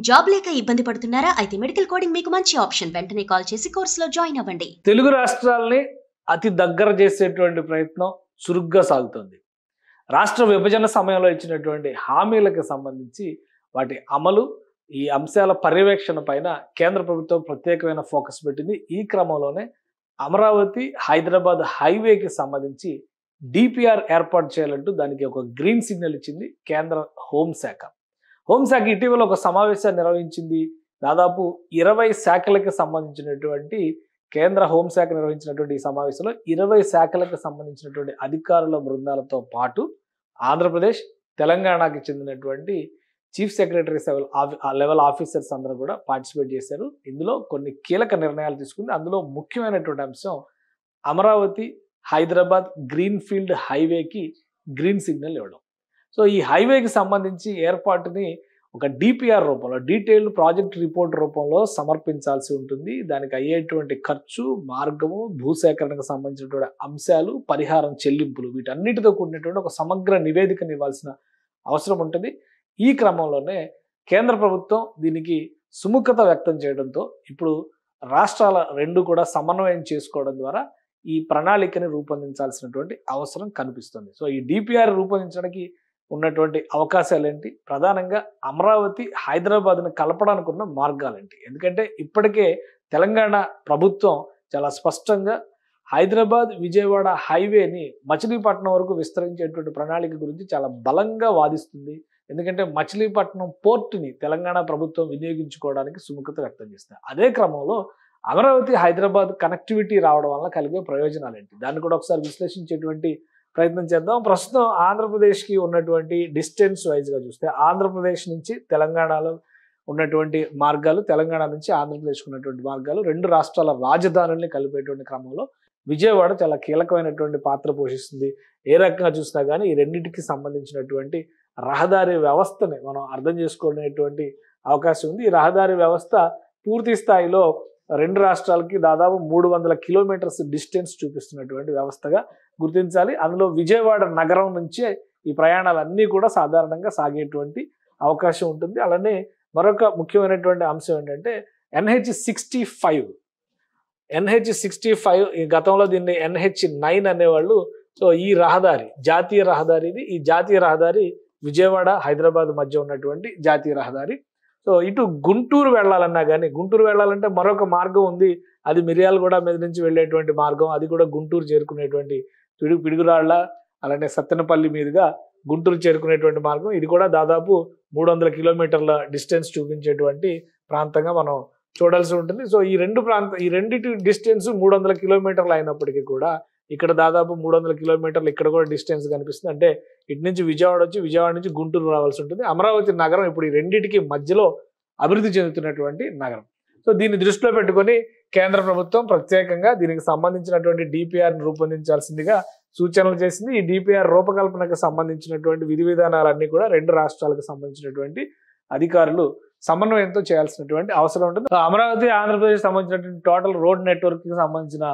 Job లేక ఇబ్బంది పడుతున్నారా? అయితే మెడికల్ కోడింగ్ మీకు మంచి ఆప్షన్. వెంటనే కాల్ చేసి కోర్సులో జాయిన్ అవ్వండి. తెలుగు రాష్ట్రాల్ని అతి దగ్గర చేసేటువంటి ప్రయత్నం చురుగ్గా సాగుతుంది. రాష్ట్ర విభజన సమయంలో ఇచ్చినటువంటి హామీలకు సంబంధించి వాటి అమలు, ఈ అంశాల పర్యవేక్షణ పైన కేంద్ర ప్రభుత్వం ప్రత్యేకమైన ఫోకస్ పెట్టింది. ఈ క్రమంలోనే అమరావతి హైదరాబాద్ హైవేకి సంబంధించి డిపిఆర్ ఏర్పాటు చేయాలంటూ దానికి ఒక గ్రీన్ సిగ్నల్ ఇచ్చింది కేంద్ర హోంశాఖ. హోంశాఖ ఇటీవల ఒక సమావేశాన్ని నిర్వహించింది. దాదాపు 20 శాఖలకు సంబంధించినటువంటి కేంద్ర హోంశాఖ నిర్వహించినటువంటి ఈ సమావేశంలో 20 శాఖలకు సంబంధించినటువంటి అధికారుల బృందాలతో పాటు ఆంధ్రప్రదేశ్, తెలంగాణకి చెందినటువంటి చీఫ్ సెక్రటరీ లెవెల్ ఆఫీసర్స్ అందరూ కూడా పార్టిసిపేట్ చేశారు. ఇందులో కొన్ని కీలక నిర్ణయాలు తీసుకుంది. అందులో ముఖ్యమైనటువంటి అంశం అమరావతి హైదరాబాద్ గ్రీన్ ఫీల్డ్ హైవేకి గ్రీన్ సిగ్నల్ ఇవ్వడం. సో ఈ హైవేకి సంబంధించి ఏర్పాటుని ఒక డిపిఆర్ రూపంలో, డీటెయిల్డ్ ప్రాజెక్ట్ రిపోర్ట్ రూపంలో సమర్పించాల్సి ఉంటుంది. దానికి అయ్యేటువంటి ఖర్చు, మార్గము, భూసేకరణకు సంబంధించినటువంటి అంశాలు, పరిహారం చెల్లింపులు, వీటన్నిటితో కూడినటువంటి ఒక సమగ్ర నివేదికను ఇవ్వాల్సిన అవసరం ఉంటుంది. ఈ క్రమంలోనే కేంద్ర ప్రభుత్వం దీనికి సుముఖత వ్యక్తం చేయడంతో ఇప్పుడు రాష్ట్రాల రెండు కూడా సమన్వయం చేసుకోవడం ద్వారా ఈ ప్రణాళికని రూపొందించాల్సినటువంటి అవసరం కనిపిస్తుంది. సో ఈ డిపిఆర్ రూపొందించడానికి ఉన్నటువంటి అవకాశాలు ఏంటి, ప్రధానంగా అమరావతి హైదరాబాద్ను కలపడానికి ఉన్న మార్గాలు ఏంటి? ఎందుకంటే ఇప్పటికే తెలంగాణ ప్రభుత్వం చాలా స్పష్టంగా హైదరాబాద్ విజయవాడ హైవేని మచిలీపట్నం వరకు విస్తరించేటువంటి ప్రణాళిక గురించి చాలా బలంగా వాదిస్తుంది. ఎందుకంటే మచిలీపట్నం పోర్టుని తెలంగాణ ప్రభుత్వం వినియోగించుకోవడానికి సుముఖత వ్యక్తం చేస్తుంది. అదే క్రమంలో అమరావతి హైదరాబాద్ కనెక్టివిటీ రావడం వల్ల కలిగే ప్రయోజనాలు ఏంటి, దాన్ని కూడా ఒకసారి విశ్లేషించేటువంటి ప్రయత్నం చేద్దాం. ప్రస్తుతం ఆంధ్రప్రదేశ్కి ఉన్నటువంటి డిస్టెన్స్ వైజ్గా చూస్తే ఆంధ్రప్రదేశ్ నుంచి తెలంగాణలో ఉన్నటువంటి మార్గాలు, తెలంగాణ నుంచి ఆంధ్రప్రదేశ్కి ఉన్నటువంటి మార్గాలు, రెండు రాష్ట్రాల రాజధానుల్ని కలిపేటువంటి క్రమంలో విజయవాడ చాలా కీలకమైనటువంటి పాత్ర పోషిస్తుంది. ఏ రకంగా చూసినా కానీ ఈ రెండింటికి సంబంధించినటువంటి రహదారి వ్యవస్థని మనం అర్థం చేసుకునేటువంటి అవకాశం ఉంది. ఈ రహదారి వ్యవస్థ పూర్తి స్థాయిలో రెండు రాష్ట్రాలకి దాదాపు 300 కిలోమీటర్స్ డిస్టెన్స్ చూపిస్తున్నటువంటి వ్యవస్థగా గుర్తించాలి. అందులో విజయవాడ నగరం నుంచే ఈ ప్రయాణాలన్నీ కూడా సాధారణంగా సాగేటువంటి అవకాశం ఉంటుంది. అలానే మరొక ముఖ్యమైనటువంటి అంశం ఏంటంటే NH65 ఈ గతంలో దీన్ని NH9 అనేవాళ్ళు. సో ఈ రహదారి జాతీయ రహదారి ఇది. ఈ జాతీయ రహదారి విజయవాడ హైదరాబాద్ మధ్య ఉన్నటువంటి జాతీయ రహదారి. సో ఇటు గుంటూరు వెళ్ళాలన్నా కానీ, గుంటూరు వెళ్ళాలంటే మరొక మార్గం ఉంది, అది మిర్యాలగూడ మీద నుంచి వెళ్ళేటువంటి మార్గం. అది కూడా గుంటూరు చేరుకునేటువంటి పిడుగురాళ్ళ అలానే సత్తెనపల్లి మీదుగా గుంటూరు చేరుకునేటువంటి మార్గం. ఇది కూడా దాదాపు 300 కిలోమీటర్ల డిస్టెన్స్ చూపించేటువంటి ప్రాంతంగా మనం చూడాల్సి ఉంటుంది. సో ఈ రెండింటి డిస్టెన్స్ 300 కిలోమీటర్లు అయినప్పటికీ కూడా ఇక్కడ దాదాపు 300 కిలోమీటర్లు ఇక్కడ కూడా డిస్టెన్స్ కనిపిస్తుంది. అంటే ఇటు నుంచి విజయవాడ వచ్చి విజయవాడ నుంచి గుంటూరు రావాల్సి ఉంటుంది. అమరావతి నగరం ఇప్పుడు ఈ రెండింటికి మధ్యలో అభివృద్ధి చెందుతున్నటువంటి నగరం. సో దీన్ని దృష్టిలో పెట్టుకొని కేంద్ర ప్రభుత్వం ప్రత్యేకంగా దీనికి సంబంధించినటువంటి డిపిఆర్ని రూపొందించాల్సిందిగా సూచనలు చేసింది. ఈ డిపిఆర్ రూపకల్పనకు సంబంధించినటువంటి విధి విధానాలన్నీ కూడా రెండు రాష్ట్రాలకు సంబంధించినటువంటి అధికారులు సమన్వయంతో చేయాల్సినటువంటి అవసరం ఉంటుంది. అమరావతి ఆంధ్రప్రదేశ్ సంబంధించినటువంటి టోటల్ రోడ్ నెట్వర్క్కి సంబంధించిన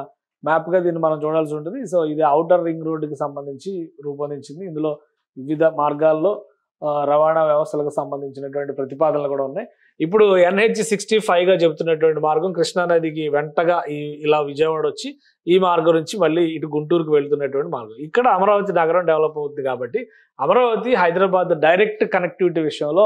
మ్యాప్గా దీన్ని మనం చూడాల్సి ఉంటుంది. సో ఇది ఔటర్ రింగ్ రోడ్డుకి సంబంధించి రూపొందించింది. ఇందులో వివిధ మార్గాల్లో రవాణా వ్యవస్థలకు సంబంధించినటువంటి ప్రతిపాదనలు కూడా ఉన్నాయి. ఇప్పుడు NH65గా చెబుతున్నటువంటి మార్గం కృష్ణానదికి వెంటగా ఇలా విజయవాడ వచ్చి ఈ మార్గం నుంచి మళ్ళీ ఇటు గుంటూరుకు వెళ్తున్నటువంటి మార్గం. ఇక్కడ అమరావతి నగరం డెవలప్ అవుతుంది కాబట్టి అమరావతి హైదరాబాద్ డైరెక్ట్ కనెక్టివిటీ విషయంలో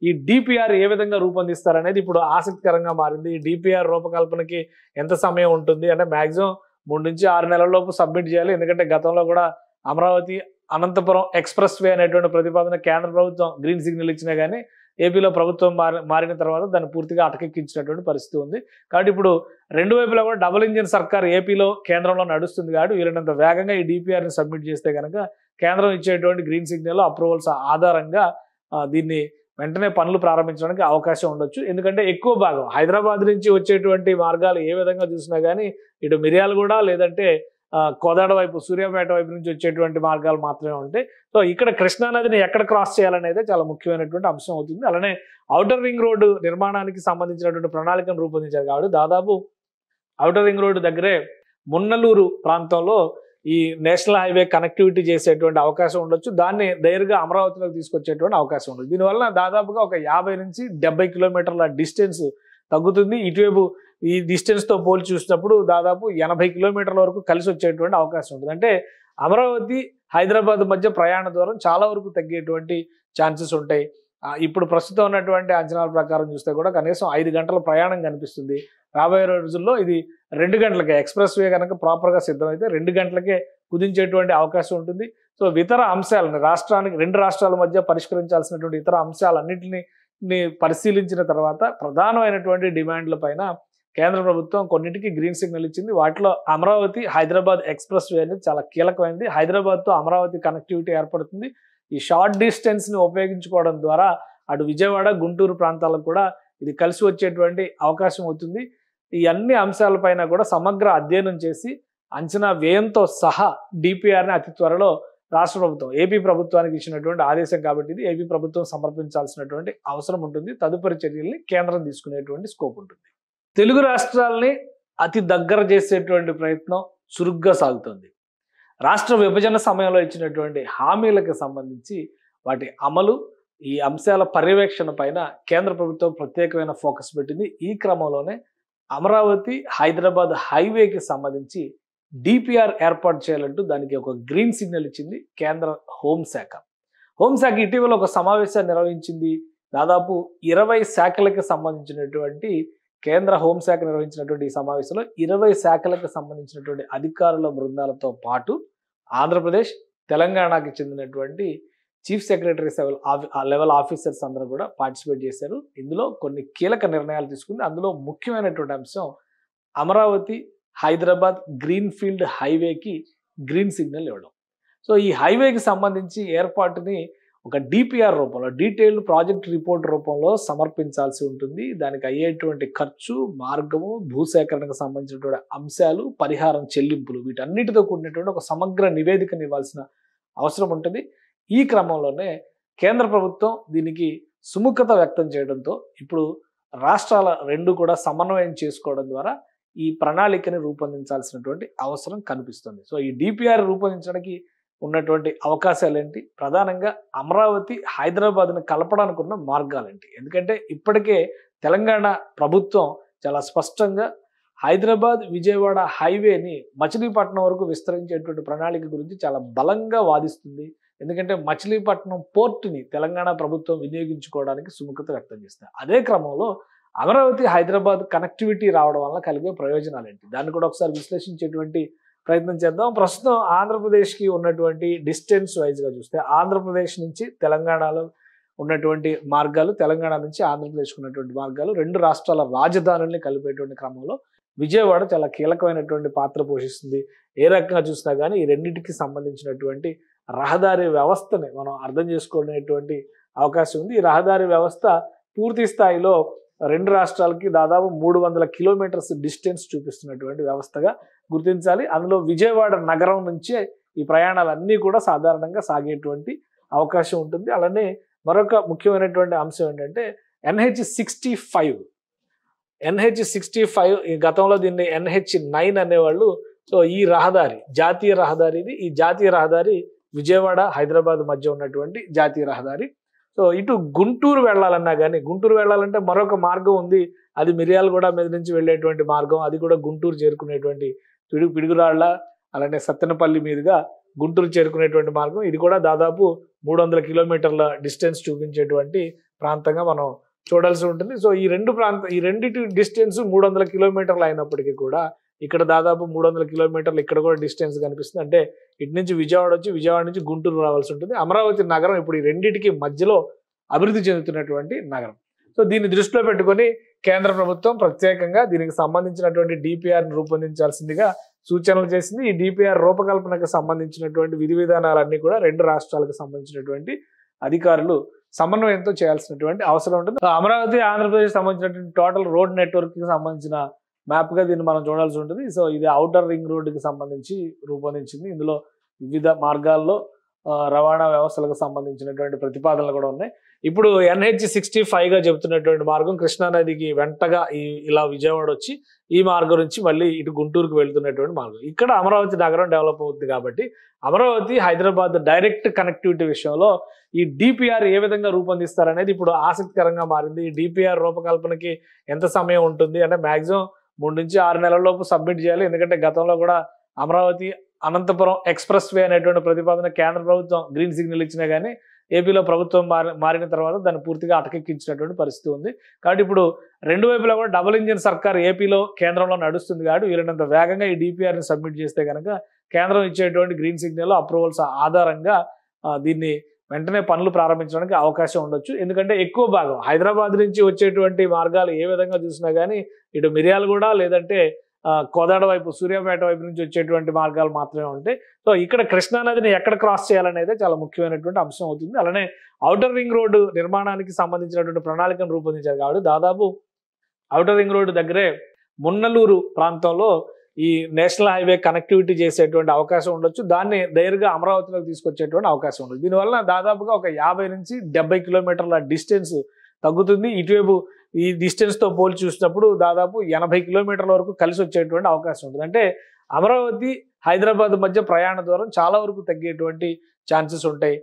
ఈ డిపిఆర్ ఏ విధంగా రూపొందిస్తారనేది ఇప్పుడు ఆసక్తికరంగా మారింది. ఈ డిపిఆర్ రూపకల్పనకి ఎంత సమయం ఉంటుంది అంటే మ్యాక్సిమం 3 నుంచి 6 నెలల లోపు సబ్మిట్ చేయాలి. ఎందుకంటే గతంలో కూడా అమరావతి అనంతపురం ఎక్స్ప్రెస్ వే అనేటువంటి ప్రతిపాదన కేంద్ర ప్రభుత్వం గ్రీన్ సిగ్నల్ ఇచ్చినా కానీ ఏపీలో ప్రభుత్వం మారిన తర్వాత దాన్ని పూర్తిగా అటకెక్కించినటువంటి పరిస్థితి ఉంది. కాబట్టి ఇప్పుడు రెండు వైపులా కూడా డబుల్ ఇంజిన్ సర్కార్ ఏపీలో కేంద్రంలో నడుస్తుంది. కాబట్టి వీళ్ళంత వేగంగా ఈ డిపిఆర్ని సబ్మిట్ చేస్తే కనుక కేంద్రం ఇచ్చేటువంటి గ్రీన్ సిగ్నల్ అప్రూవల్స్ ఆధారంగా దీన్ని వెంటనే పనులు ప్రారంభించడానికి అవకాశం ఉండొచ్చు. ఎందుకంటే ఎక్కువ భాగం హైదరాబాద్ నుంచి వచ్చేటువంటి మార్గాలు ఏ విధంగా చూసినా కానీ ఇటు మిర్యాలగూడ లేదంటే కోదాడ వైపు, సూర్యాపేట వైపు నుంచి వచ్చేటువంటి మార్గాలు మాత్రమే ఉంటాయి. సో ఇక్కడ కృష్ణానదిని ఎక్కడ క్రాస్ చేయాలనేది చాలా ముఖ్యమైనటువంటి అంశం అవుతుంది. అలానే ఔటర్ రింగ్ రోడ్డు నిర్మాణానికి సంబంధించినటువంటి ప్రణాళికను రూపొందించారు. కాబట్టి దాదాపు ఔటర్ రింగ్ రోడ్డు దగ్గరే మున్నలూరు ప్రాంతంలో ఈ నేషనల్ హైవే కనెక్టివిటీ చేసేటువంటి అవకాశం ఉండొచ్చు. దాన్ని డైరెక్ట్గా అమరావతిలోకి తీసుకొచ్చేటువంటి అవకాశం ఉండదు. దీనివల్ల దాదాపుగా ఒక 50 నుంచి 70 కిలోమీటర్ల డిస్టెన్స్ తగ్గుతుంది. ఇటువైపు ఈ డిస్టెన్స్తో పోల్చి చూసినప్పుడు దాదాపు 80 కిలోమీటర్ల వరకు కలిసి వచ్చేటువంటి అవకాశం ఉంటుంది. అంటే అమరావతి హైదరాబాద్ మధ్య ప్రయాణ దూరం చాలా వరకు తగ్గేటువంటి ఛాన్సెస్ ఉంటాయి. ఇప్పుడు ప్రస్తుతం ఉన్నటువంటి అంచనాల ప్రకారం చూస్తే కూడా కనీసం 5 గంటల ప్రయాణం కనిపిస్తుంది. రాబోయే రోజుల్లో ఇది 2 గంటలకే ఎక్స్ప్రెస్ వే కనుక ప్రాపర్గా సిద్ధమైతే 2 గంటలకే కుదించేటువంటి అవకాశం ఉంటుంది. సో ఇతర అంశాలను రెండు రాష్ట్రాల మధ్య పరిష్కరించాల్సినటువంటి ఇతర అంశాలన్నింటినీ పరిశీలించిన తర్వాత ప్రధానమైనటువంటి డిమాండ్ల పైన కేంద్ర ప్రభుత్వం కొన్నింటికి గ్రీన్ సిగ్నల్ ఇచ్చింది. వాటిలో అమరావతి హైదరాబాద్ ఎక్స్ప్రెస్ వే అనేది చాలా కీలకమైనది. హైదరాబాద్తో అమరావతి కనెక్టివిటీ ఏర్పడుతుంది. ఈ షార్ట్ డిస్టెన్స్ని ఉపయోగించుకోవడం ద్వారా అటు విజయవాడ గుంటూరు ప్రాంతాలకు కూడా ఇది కలిసి వచ్చేటువంటి అవకాశం అవుతుంది. ఈ అన్ని అంశాలపైన కూడా సమగ్ర అధ్యయనం చేసి అంచనా వ్యయంతో సహా డిపిఆర్ని అతి త్వరలో రాష్ట్ర ప్రభుత్వం ఏపీ ప్రభుత్వానికి ఇచ్చినటువంటి ఆదేశం కాబట్టి ఇది ఏపీ ప్రభుత్వం సమర్పించాల్సినటువంటి అవసరం ఉంటుంది. తదుపరి చర్యల్ని కేంద్రం తీసుకునేటువంటి స్కోప్ ఉంటుంది. తెలుగు రాష్ట్రాలని అతి దగ్గర చేసేటువంటి ప్రయత్నం చురుగ్గా సాగుతుంది. రాష్ట్ర విభజన సమయంలో ఇచ్చినటువంటి హామీలకు సంబంధించి వాటి అమలు, ఈ అంశాల పర్యవేక్షణ పైన కేంద్ర ప్రభుత్వం ప్రత్యేకమైన ఫోకస్ పెట్టింది. ఈ క్రమంలోనే అమరావతి హైదరాబాద్ హైవేకి సంబంధించి డిపిఆర్ ఏర్పాటు చేయాలంటూ దానికి ఒక గ్రీన్ సిగ్నల్ ఇచ్చింది కేంద్ర హోంశాఖ. హోంశాఖ ఇటీవల ఒక సమావేశాన్ని నిర్వహించింది. దాదాపు 20 శాఖలకు సంబంధించినటువంటి కేంద్ర హోంశాఖ నిర్వహించినటువంటి ఈ సమావేశంలో 20 శాఖలకు సంబంధించినటువంటి అధికారుల బృందాలతో పాటు ఆంధ్రప్రదేశ్, తెలంగాణకి చెందినటువంటి చీఫ్ సెక్రటరీ లెవెల్ ఆఫీసర్స్ అందరూ కూడా పార్టిసిపేట్ చేశారు. ఇందులో కొన్ని కీలక నిర్ణయాలు తీసుకుంది. అందులో ముఖ్యమైనటువంటి అంశం అమరావతి హైదరాబాద్ గ్రీన్ ఫీల్డ్ హైవేకి గ్రీన్ సిగ్నల్ ఇవ్వడం. సో ఈ హైవేకి సంబంధించి ఏర్పాటుని ఒక డిపిఆర్ రూపంలో, డీటెయిల్డ్ ప్రాజెక్ట్ రిపోర్ట్ రూపంలో సమర్పించాల్సి ఉంటుంది. దానికి అయ్యేటువంటి ఖర్చు, మార్గము, భూసేకరణకు సంబంధించినటువంటి అంశాలు, పరిహారం చెల్లింపులు, వీటన్నిటితో కూడినటువంటి ఒక సమగ్ర నివేదికను ఇవ్వాల్సిన అవసరం ఉంటుంది. ఈ క్రమంలోనే కేంద్ర ప్రభుత్వం దీనికి సుముఖత వ్యక్తం చేయడంతో ఇప్పుడు రాష్ట్రాల రెండు కూడా సమన్వయం చేసుకోవడం ద్వారా ఈ ప్రణాళికని రూపొందించాల్సినటువంటి అవసరం కనిపిస్తుంది. సో ఈ డిపిఆర్ రూపొందించడానికి ఉన్నటువంటి అవకాశాలు ఏంటి, ప్రధానంగా అమరావతి హైదరాబాద్ని కలపడానికి ఉన్న మార్గాలు ఏంటి? ఎందుకంటే ఇప్పటికే తెలంగాణ ప్రభుత్వం చాలా స్పష్టంగా హైదరాబాద్ విజయవాడ హైవేని మచిలీపట్నం వరకు విస్తరించేటువంటి ప్రణాళిక గురించి చాలా బలంగా వాదిస్తుంది. ఎందుకంటే మచిలీపట్నం పోర్టుని తెలంగాణ ప్రభుత్వం వినియోగించుకోవడానికి సుముఖత వ్యక్తం చేస్తుంది. అదే క్రమంలో అమరావతి హైదరాబాద్ కనెక్టివిటీ రావడం వల్ల కలిగే ప్రయోజనాలు ఏంటి, దాన్ని కూడా ఒకసారి విశ్లేషించేటువంటి ప్రయత్నం చేద్దాం. ప్రస్తుతం ఆంధ్రప్రదేశ్కి ఉన్నటువంటి డిస్టెన్స్ వైజ్గా చూస్తే ఆంధ్రప్రదేశ్ నుంచి తెలంగాణలో ఉన్నటువంటి మార్గాలు, తెలంగాణ నుంచి ఆంధ్రప్రదేశ్కి ఉన్నటువంటి మార్గాలు, రెండు రాష్ట్రాల రాజధానుల్ని కలిపేటువంటి క్రమంలో విజయవాడ చాలా కీలకమైనటువంటి పాత్ర పోషిస్తుంది. ఏ రకంగా చూసినా కానీ ఈ రెండింటికి సంబంధించినటువంటి రహదారి వ్యవస్థని మనం అర్థం చేసుకునేటువంటి అవకాశం ఉంది. ఈ రహదారి వ్యవస్థ పూర్తి స్థాయిలో రెండు రాష్ట్రాలకి దాదాపు 300 కిలోమీటర్స్ డిస్టెన్స్ చూపిస్తున్నటువంటి వ్యవస్థగా గుర్తించాలి. అందులో విజయవాడ నగరం నుంచే ఈ ప్రయాణాలన్నీ కూడా సాధారణంగా సాగేటువంటి అవకాశం ఉంటుంది. అలానే మరొక ముఖ్యమైనటువంటి అంశం ఏంటంటే NH65 ఈ గతంలో దీన్ని NH9 అనేవాళ్ళు. సో ఈ రహదారి జాతీయ రహదారి ఇది. ఈ జాతీయ రహదారి విజయవాడ హైదరాబాద్ మధ్య ఉన్నటువంటి జాతీయ రహదారి. సో ఇటు గుంటూరు వెళ్ళాలన్నా కానీ, గుంటూరు వెళ్ళాలంటే మరొక మార్గం ఉంది, అది మిర్యాలగూడ మీద నుంచి వెళ్ళేటువంటి మార్గం, అది కూడా గుంటూరు చేరుకునేటువంటి పిడుగురాళ్ళ అలానే సత్తెనపల్లి మీదుగా గుంటూరు చేరుకునేటువంటి మార్గం. ఇది కూడా దాదాపు 300 కిలోమీటర్ల డిస్టెన్స్ చూపించేటువంటి ప్రాంతంగా మనం చూడాల్సి ఉంటుంది. సో ఈ రెండింటి డిస్టెన్స్ 300 కిలోమీటర్లు అయినప్పటికీ కూడా ఇక్కడ దాదాపు 300 కిలోమీటర్లు ఇక్కడ కూడా డిస్టెన్స్ కనిపిస్తుంది. అంటే ఇటు నుంచి విజయవాడ వచ్చి విజయవాడ నుంచి గుంటూరు రావాల్సి ఉంటుంది. అమరావతి నగరం ఇప్పుడు ఈ రెండింటికి మధ్యలో అభివృద్ధి చెందుతున్నటువంటి నగరం. సో దీన్ని దృష్టిలో పెట్టుకొని కేంద్ర ప్రభుత్వం ప్రత్యేకంగా దీనికి సంబంధించినటువంటి డిపిఆర్ని రూపొందించాల్సిందిగా సూచనలు చేసింది. ఈ డిపిఆర్ రూపకల్పనకు సంబంధించినటువంటి విధి విధానాలన్నీ కూడా రెండు రాష్ట్రాలకు సంబంధించినటువంటి అధికారులు సమన్వయంతో చేయాల్సినటువంటి అవసరం ఉంటుంది. అమరావతి ఆంధ్రప్రదేశ్ సంబంధించినటువంటి టోటల్ రోడ్ నెట్వర్క్కి సంబంధించిన మ్యాప్గా దీన్ని మనం చూడాల్సి ఉంటుంది. సో ఇది ఔటర్ రింగ్ రోడ్డుకి సంబంధించి రూపొందించింది. ఇందులో వివిధ మార్గాల్లో రవాణా వ్యవస్థలకు సంబంధించినటువంటి ప్రతిపాదనలు కూడా ఉన్నాయి. ఇప్పుడు NH65గా చెబుతున్నటువంటి మార్గం కృష్ణానదికి వెంటగా ఇలా విజయవాడ వచ్చి ఈ మార్గం నుంచి మళ్ళీ ఇటు గుంటూరుకు వెళ్తున్నటువంటి మార్గం. ఇక్కడ అమరావతి నగరం డెవలప్ అవుతుంది కాబట్టి అమరావతి హైదరాబాద్ డైరెక్ట్ కనెక్టివిటీ విషయంలో ఈ డిపిఆర్ ఏ విధంగా రూపొందిస్తారనేది ఇప్పుడు ఆసక్తికరంగా మారింది. ఈ డిపిఆర్ రూపకల్పనకి ఎంత సమయం ఉంటుంది అంటే మాక్సిమం 3 నుంచి 6 నెలల లోపు సబ్మిట్ చేయాలి. ఎందుకంటే గతంలో కూడా అమరావతి అనంతపురం ఎక్స్ప్రెస్ వే అనేటువంటి ప్రతిపాదన కేంద్ర ప్రభుత్వం గ్రీన్ సిగ్నల్ ఇచ్చినా కానీ ఏపీలో ప్రభుత్వం మారిన తర్వాత దాన్ని పూర్తిగా అటకెక్కించినటువంటి పరిస్థితి ఉంది. కాబట్టి ఇప్పుడు రెండు వైపులా కూడా డబుల్ ఇంజిన్ సర్కార్ ఏపీలో కేంద్రంలో నడుస్తుంది కాబట్టి వీళ్ళంత వేగంగా ఈ డిపిఆర్ని సబ్మిట్ చేస్తే కనుక కేంద్రం ఇచ్చేటువంటి గ్రీన్ సిగ్నల్ అప్రూవల్స్ ఆధారంగా దీన్ని వెంటనే పనులు ప్రారంభించడానికి అవకాశం ఉండొచ్చు. ఎందుకంటే ఎక్కువ భాగం హైదరాబాద్ నుంచి వచ్చేటువంటి మార్గాలు ఏ విధంగా చూసినా కానీ ఇటు మిర్యాలగూడ లేదంటే కోదాడ వైపు సూర్యాపేట వైపు నుంచి వచ్చేటువంటి మార్గాలు మాత్రమే ఉంటాయి. సో ఇక్కడ కృష్ణానదిని ఎక్కడ క్రాస్ చేయాలనేది చాలా ముఖ్యమైనటువంటి అంశం అవుతుంది. అలానే ఔటర్ రింగ్ రోడ్డు నిర్మాణానికి సంబంధించినటువంటి ప్రణాళికను రూపొందించారు కాబట్టి దాదాపు ఔటర్ రింగ్ రోడ్డు దగ్గరే మున్నలూరు ప్రాంతంలో ఈ నేషనల్ హైవే కనెక్టివిటీ చేసేటువంటి అవకాశం ఉండొచ్చు. దాన్ని డైరెక్ట్గా అమరావతిలోకి తీసుకొచ్చేటువంటి అవకాశం ఉండదు. దీనివల్ల దాదాపుగా ఒక 50 నుంచి 70 కిలోమీటర్ల డిస్టెన్స్ తగ్గుతుంది. ఇటువైపు ఈ డిస్టెన్స్తో పోల్చి చూసినప్పుడు దాదాపు 80 కిలోమీటర్ల వరకు కలిసి వచ్చేటువంటి అవకాశం ఉంటుంది. అంటే అమరావతి హైదరాబాద్ మధ్య ప్రయాణ దూరం చాలా వరకు తగ్గేటువంటి ఛాన్సెస్ ఉంటాయి.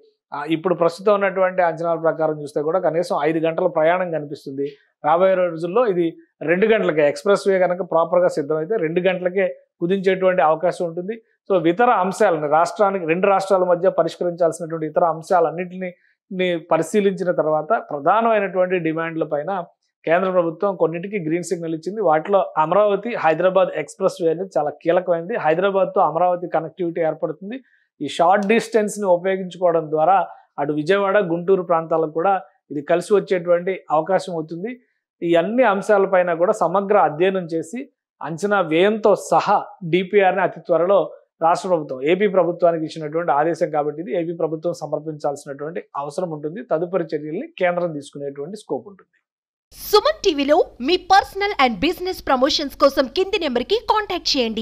ఇప్పుడు ప్రస్తుతం ఉన్నటువంటి అంచనాల ప్రకారం చూస్తే కూడా కనీసం 5 గంటల ప్రయాణం కనిపిస్తుంది. రాబోయే రోజుల్లో ఇది 2 గంటలకే ఎక్స్ప్రెస్ వే కనుక ప్రాపర్గా సిద్ధమైతే 2 గంటలకే కుదించేటువంటి అవకాశం ఉంటుంది. సో ఇతర అంశాలను రెండు రాష్ట్రాల మధ్య పరిష్కరించాల్సినటువంటి ఇతర అంశాలన్నింటినీ పరిశీలించిన తర్వాత ప్రధానమైనటువంటి డిమాండ్ల పైన కేంద్ర ప్రభుత్వం కొన్నింటికి గ్రీన్ సిగ్నల్ ఇచ్చింది. వాటిలో అమరావతి హైదరాబాద్ ఎక్స్ప్రెస్ వే అనేది చాలా కీలకమైనది. హైదరాబాద్తో అమరావతి కనెక్టివిటీ ఏర్పడుతుంది. ఈ షార్ట్ డిస్టెన్స్ని ఉపయోగించుకోవడం ద్వారా అటు విజయవాడ గుంటూరు ప్రాంతాలకు కూడా ఇది కలిసి వచ్చేటువంటి అవకాశం అవుతుంది. ఈ అన్ని అంశాలపైన కూడా సమగ్ర అధ్యయనం చేసి అంచనా వ్యయంతో సహా డిపిఆర్ని అతి త్వరలో రాష్ట్ర ప్రభుత్వం ఏపీ ప్రభుత్వానికి ఇచ్చినటువంటి ఆదేశం కాబట్టి ఇది ఏపీ ప్రభుత్వం సమర్పించాల్సినటువంటి అవసరం ఉంటుంది. తదుపరి చర్యల్ని కేంద్రం తీసుకునేటువంటి స్కోప్ ఉంటుంది. సుమన్ టీవీలో మీ పర్సనల్ అండ్ బిజినెస్ ప్రమోషన్స్ కోసం కింది నెంబర్కి కాంటాక్ట్ చేయండి.